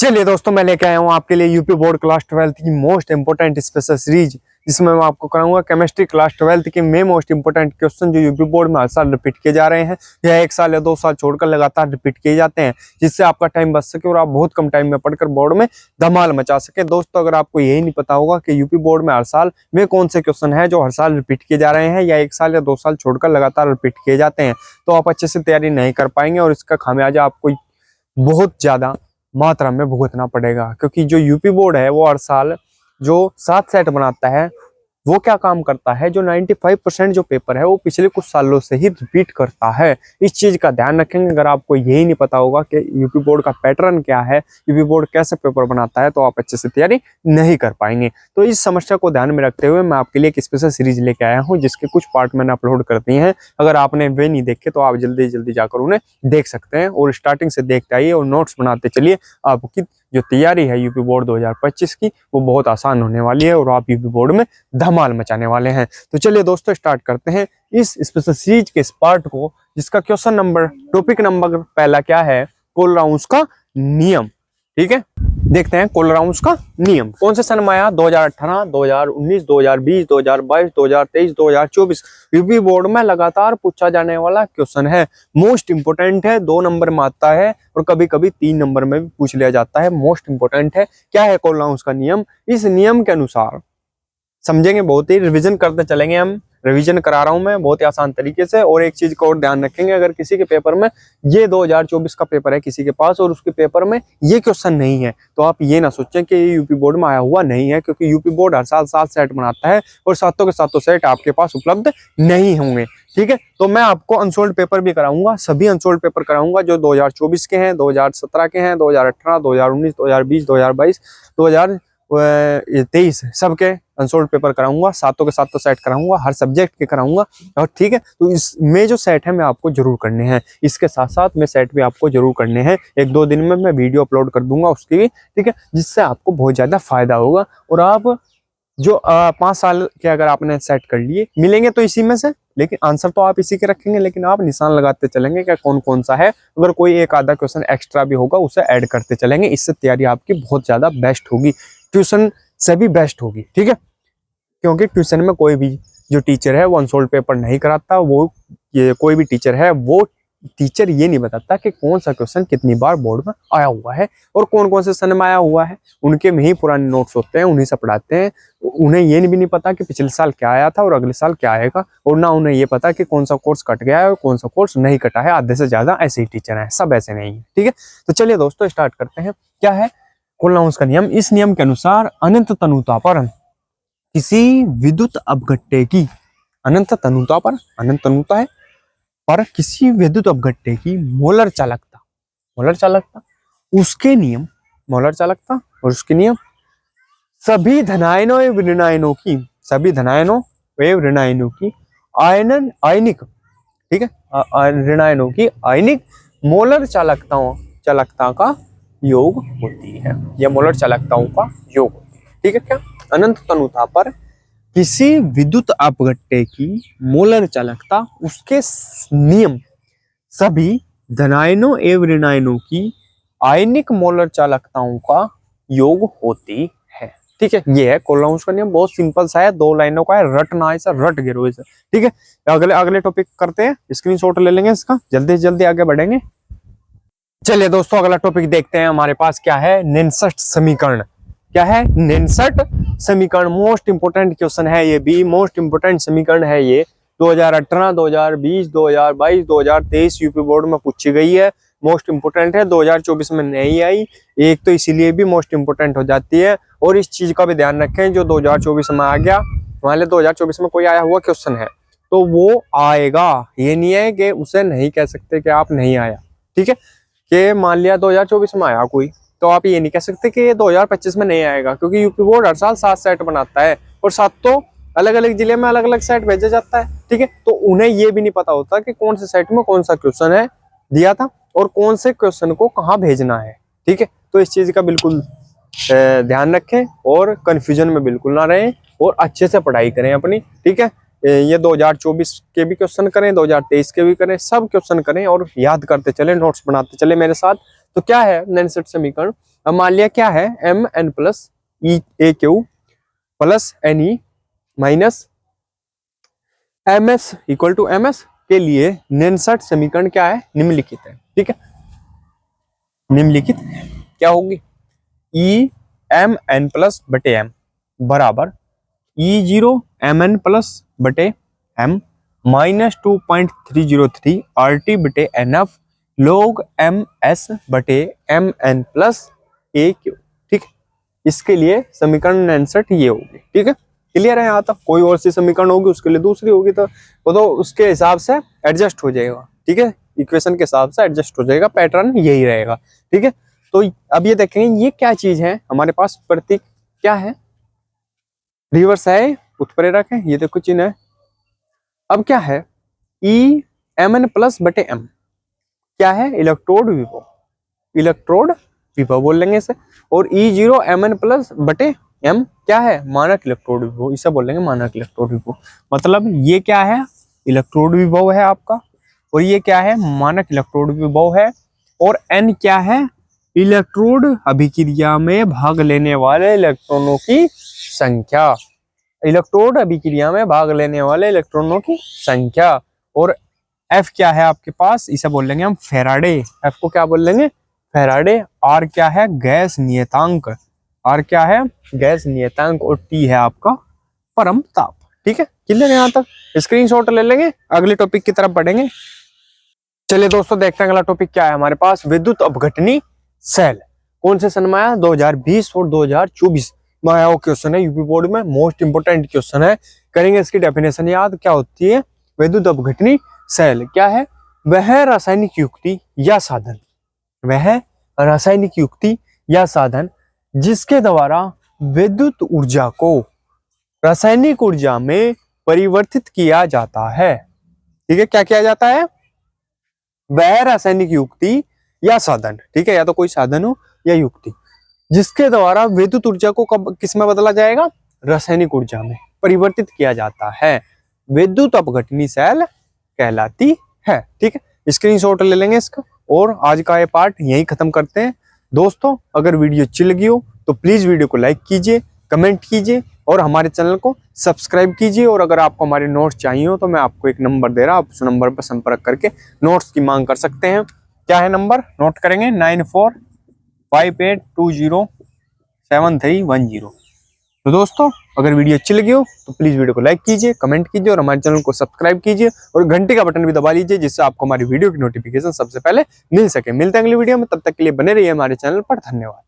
चलिए दोस्तों, मैं लेके आया हूँ आपके लिए यूपी बोर्ड क्लास 12 की मोस्ट इंपोर्टेंट स्पेशल सीरीज, जिसमें मैं आपको कराऊंगा केमिस्ट्री क्लास 12 के में मोस्ट इंपोर्टेंट क्वेश्चन जो यूपी बोर्ड में हर साल रिपीट किए जा रहे हैं या 1 साल या 2 साल छोड़कर लगातार रिपीट किए जाते हैं, जिससे आपका टाइम बच सके और आप बहुत कम टाइम में पढ़कर बोर्ड में धमाल मचा सके। दोस्तों, अगर आपको यही नहीं पता होगा कि यूपी बोर्ड में हर साल में कौन से क्वेश्चन है जो हर साल रिपीट किए जा रहे हैं या 1 साल या 2 साल छोड़कर लगातार रिपीट किए जाते हैं, तो आप अच्छे से तैयारी नहीं कर पाएंगे और इसका खामियाजा आपको बहुत ज्यादा मात्रा में भुगतना पड़ेगा। क्योंकि जो यूपी बोर्ड है वो हर साल जो 7 सेट बनाता है वो क्या काम करता है, जो 95% जो पेपर है वो पिछले कुछ सालों से ही रिपीट करता है। इस चीज का ध्यान रखेंगे। अगर आपको यही नहीं पता होगा कि यूपी बोर्ड का पैटर्न क्या है, यूपी बोर्ड कैसे पेपर बनाता है, तो आप अच्छे से तैयारी नहीं कर पाएंगे। तो इस समस्या को ध्यान में रखते हुए मैं आपके लिए एक स्पेशल सीरीज लेके आया हूँ, जिसके कुछ पार्ट मैंने अपलोड कर दिए हैं। अगर आपने वे नहीं देखे तो आप जल्दी जल्दी जाकर उन्हें देख सकते हैं और स्टार्टिंग से देखते आइए और नोट्स बनाते चलिए। आपकी जो तैयारी है यूपी बोर्ड 2025 की वो बहुत आसान होने वाली है और आप यूपी बोर्ड में धमाल मचाने वाले हैं। तो चलिए दोस्तों, स्टार्ट करते हैं इस स्पेशल सीरीज के इस पार्ट को, जिसका क्वेश्चन नंबर टॉपिक नंबर पहला क्या है, कोलराउंस का नियम। ठीक है, देखते हैं कोलराउंस का नियम कौन से सन में आया। 2018, 2019, 2020, 2022, 2023, 2024 यूपी बोर्ड में लगातार पूछा जाने वाला क्वेश्चन है। मोस्ट इंपोर्टेंट है, 2 नंबर में आता है और कभी कभी 3 नंबर में भी पूछ लिया जाता है। मोस्ट इंपोर्टेंट है। क्या है कोलराउंस का नियम? इस नियम के अनुसार समझेंगे, बहुत ही रिवीजन करते चलेंगे। हम रिवीजन करा रहा हूं मैं बहुत ही आसान तरीके से। और एक चीज को और ध्यान रखेंगे, अगर किसी के पेपर में ये 2024 का पेपर है किसी के पास और उसके पेपर में ये क्वेश्चन नहीं है, तो आप ये ना सोचें कि ये यूपी बोर्ड में आया हुआ नहीं है, क्योंकि यूपी बोर्ड हर साल 7 सेट बनाता है और सातों के सातों सेट आपके पास उपलब्ध नहीं होंगे। ठीक है, तो मैं आपको अनसोल्ड पेपर भी कराऊंगा, सभी अनसोल्ड पेपर कराऊंगा जो 2024 के हैं, 2017 के हैं, 2018, 2019, 2020, 2022, 2023 सबके अनसोल्ड पेपर कराऊंगा, सातों के सातों सेट कराऊंगा, हर सब्जेक्ट के कराऊंगा। और ठीक है, तो इसमें जो सेट है मैं आपको जरूर करने हैं, इसके साथ साथ में सेट भी आपको जरूर करने हैं। 1-2 दिन में मैं वीडियो अपलोड कर दूंगा उसकी भी, ठीक है, जिससे आपको बहुत ज्यादा फायदा होगा। और आप जो 5 साल के अगर आपने सेट कर लिए मिलेंगे तो इसी में से, लेकिन आंसर तो आप इसी के रखेंगे, लेकिन आप निशान लगाते चलेंगे क्या कौन कौन सा है। अगर कोई एक आधा क्वेश्चन एक्स्ट्रा भी होगा उसे ऐड करते चलेंगे। इससे तैयारी आपकी बहुत ज्यादा बेस्ट होगी, ट्यूशन से भी बेस्ट होगी। ठीक है, क्योंकि ट्यूशन में कोई भी जो टीचर है वो अनसोल्ड पेपर नहीं कराता। वो ये कोई भी टीचर है वो टीचर ये नहीं बताता कि कौन सा क्वेश्चन कितनी बार बोर्ड में आया हुआ है और कौन कौन से सन में आया हुआ है। उनके में ही पुराने नोट्स होते हैं, उन्हीं से पढ़ाते हैं। उन्हें ये भी नहीं पता कि पिछले साल क्या आया था और अगले साल क्या आएगा, और ना उन्हें ये पता कि कौन सा कोर्स कट गया है और कौन सा कोर्स नहीं कटा है। आधे से ज्यादा ऐसे ही टीचर हैं, सब ऐसे नहीं है। ठीक है, तो चलिए दोस्तों स्टार्ट करते हैं। क्या है कोलराउंस का नियम? इस नियम के अनुसार अनंत तनुता पर किसी विद्युत अपघट्य की, अनंत तनुता पर, अनंत तनुता है पर किसी विद्युत अपघट्य की मोलर चालकता उसके नियम, मोलर चालकता और उसके नियम सभी धनायनों एवं ऋणायनों की, सभी धनायनों एवं ऋणायनों की आयनिक, ठीक है, ऋणायनों की आयनिक मोलर चालकता का योग होती है, या मोलर चालकताओं का योग होती है। ठीक है, क्या अनंत तनुता पर किसी विद्युत अपघट्य की मोलर चालकता उसके नियम सभी धनायनों एवं ऋणायनों की आयनिक मोलर चालकताओं का योग होती है। ठीक है, ये है कोलराउंस का नियम। बहुत सिंपल सा है, 2 लाइनों का है, रटना है, रट गिरो इसे। ठीक है, अगले टॉपिक करते हैं, स्क्रीनशॉट ले लेंगे इसका, जल्दी से जल्दी आगे बढ़ेंगे। चलिए दोस्तों, अगला टॉपिक देखते हैं हमारे पास क्या है, नेनसट समीकरण। क्या है? नेनसट समीकरण। मोस्ट इंपोर्टेंट क्वेश्चन है ये भी, मोस्ट इंपोर्टेंट समीकरण है ये। 2018, 2020, 2022, 2023 यूपी बोर्ड में पूछी गई है, मोस्ट इंपोर्टेंट है। 2024 में नहीं आई, एक तो इसीलिए भी मोस्ट इंपोर्टेंट हो जाती है। और इस चीज का भी ध्यान रखें, जो 2024 में आ गया, मान लो 2024 में कोई आया हुआ क्वेश्चन है तो वो आएगा, ये नहीं है कि उसे नहीं कह सकते कि आप नहीं आया। ठीक है, कि मान लिया 2024 में आया कोई, तो आप ये नहीं कह सकते कि 2025 में नहीं आएगा, क्योंकि यूपी बोर्ड हर साल 7 सेट बनाता है और 7 तो अलग अलग जिले में अलग अलग सेट भेजा जाता है। ठीक है, तो उन्हें ये भी नहीं पता होता कि कौन से सेट में कौन सा क्वेश्चन है दिया था और कौन से क्वेश्चन को कहाँ भेजना है। ठीक है, तो इस चीज का बिल्कुल ध्यान रखें और कंफ्यूजन में बिल्कुल ना रहें और अच्छे से पढ़ाई करें अपनी। ठीक है, ये 2024 के भी क्वेश्चन करें, 2023 के भी करें, सब क्वेश्चन करें और याद करते चले, नोट्स बनाते चले मेरे साथ। तो क्या है नेनसेट समीकरण? अब मान लिया क्या है, M N plus E A Q plus N E minus M S equal to M S के लिए निम्नलिखित समीकरण क्या है, निम्नलिखित है। ठीक है, निम्नलिखित क्या होगी, ई एम एन प्लस बटे एम बराबर E zero M N plus बटे एम माइनस 2.303 आर टी बटे N F log M S बटे M N plus A Q. ठीक है, इसके लिए समीकरण 69 ये होगी। ठीक है, क्लियर है यहाँ तक। कोई और सी समीकरण होगी उसके लिए दूसरी होगी, तो वो तो उसके हिसाब से एडजस्ट हो जाएगा। ठीक है, इक्वेशन के हिसाब से एडजस्ट हो जाएगा, पैटर्न यही रहेगा। ठीक है, तो अब ये देखेंगे ये क्या चीज है, हमारे पास प्रतीक क्या है, रिवर्स है, उत्प्रेरक है, ये देखो चिन्ह है। अब क्या है, ई एम एन प्लस बटे एम क्या है, इलेक्ट्रोड विभव, इलेक्ट्रोड विभव बोल लेंगे इसे। और ई जीरो एम एन प्लस बटे एम क्या है, मानक इलेक्ट्रोड विभव, इसे बोल लेंगे मानक इलेक्ट्रोड विभव। मतलब ये क्या है, इलेक्ट्रोड विभव है आपका, और ये क्या है, मानक इलेक्ट्रोड विभव है। और एन क्या है, इलेक्ट्रोड अभिक्रिया में भाग लेने वाले इलेक्ट्रॉनों की संख्या, इलेक्ट्रोड अभिक्रिया में भाग लेने वाले इलेक्ट्रॉनों की संख्या। और एफ क्या है आपके पास, इसे बोल लेंगे हम फैराडे, एफ को क्या बोल लेंगे, फैराडे। आर क्या है, गैस नियतांक, आर क्या है, गैस नियतांक। और टी है आपका परम ताप। ठीक है, क्लियर है यहाँ तक। स्क्रीनशॉट ले लेंगे, अगले टॉपिक की तरफ बढ़ेंगे। चलिए दोस्तों, देखते हैं अगला टॉपिक क्या है हमारे पास, विद्युत अपघटनी सेल। कौन से सन में आया, 2020 और 2024 में आया वो क्वेश्चन है, यूपी बोर्ड में मोस्ट इंपोर्टेंट क्वेश्चन है। करेंगे इसकी डेफिनेशन याद, क्या होती है विद्युत अपघटनी सेल, क्या है, वह रासायनिक युक्ति या साधन, वह रासायनिक युक्ति या साधन जिसके द्वारा विद्युत ऊर्जा को रासायनिक ऊर्जा में परिवर्तित किया जाता है। ठीक है, क्या किया जाता है, वह रासायनिक युक्ति या साधन, ठीक है, या तो कोई साधन हो या युक्ति, जिसके द्वारा विद्युत ऊर्जा को कब किस में बदला जाएगा, रासायनिक ऊर्जा में परिवर्तित किया जाता है, विद्युत अपघटनी सेल कहलाती है। ठीक है, स्क्रीनशॉट ले लेंगे इसका। और आज का ये पार्ट यहीं खत्म करते हैं दोस्तों। अगर वीडियो अच्छी लगी हो तो प्लीज वीडियो को लाइक कीजिए, कमेंट कीजिए और हमारे चैनल को सब्सक्राइब कीजिए। और अगर आपको हमारे नोट्स चाहिए हो तो मैं आपको एक नंबर दे रहा हूं, आप उस नंबर पर संपर्क करके नोट्स की मांग कर सकते हैं। क्या है नंबर, नोट करेंगे, 9458207310। तो दोस्तों, अगर वीडियो अच्छी लगी हो तो प्लीज वीडियो को लाइक कीजिए, कमेंट कीजिए और हमारे चैनल को सब्सक्राइब कीजिए और घंटे का बटन भी दबा लीजिए, जिससे आपको हमारी वीडियो की नोटिफिकेशन सबसे पहले मिल सके। मिलते हैं अगली वीडियो में, तब तक के लिए बने रहिए हमारे चैनल पर। धन्यवाद।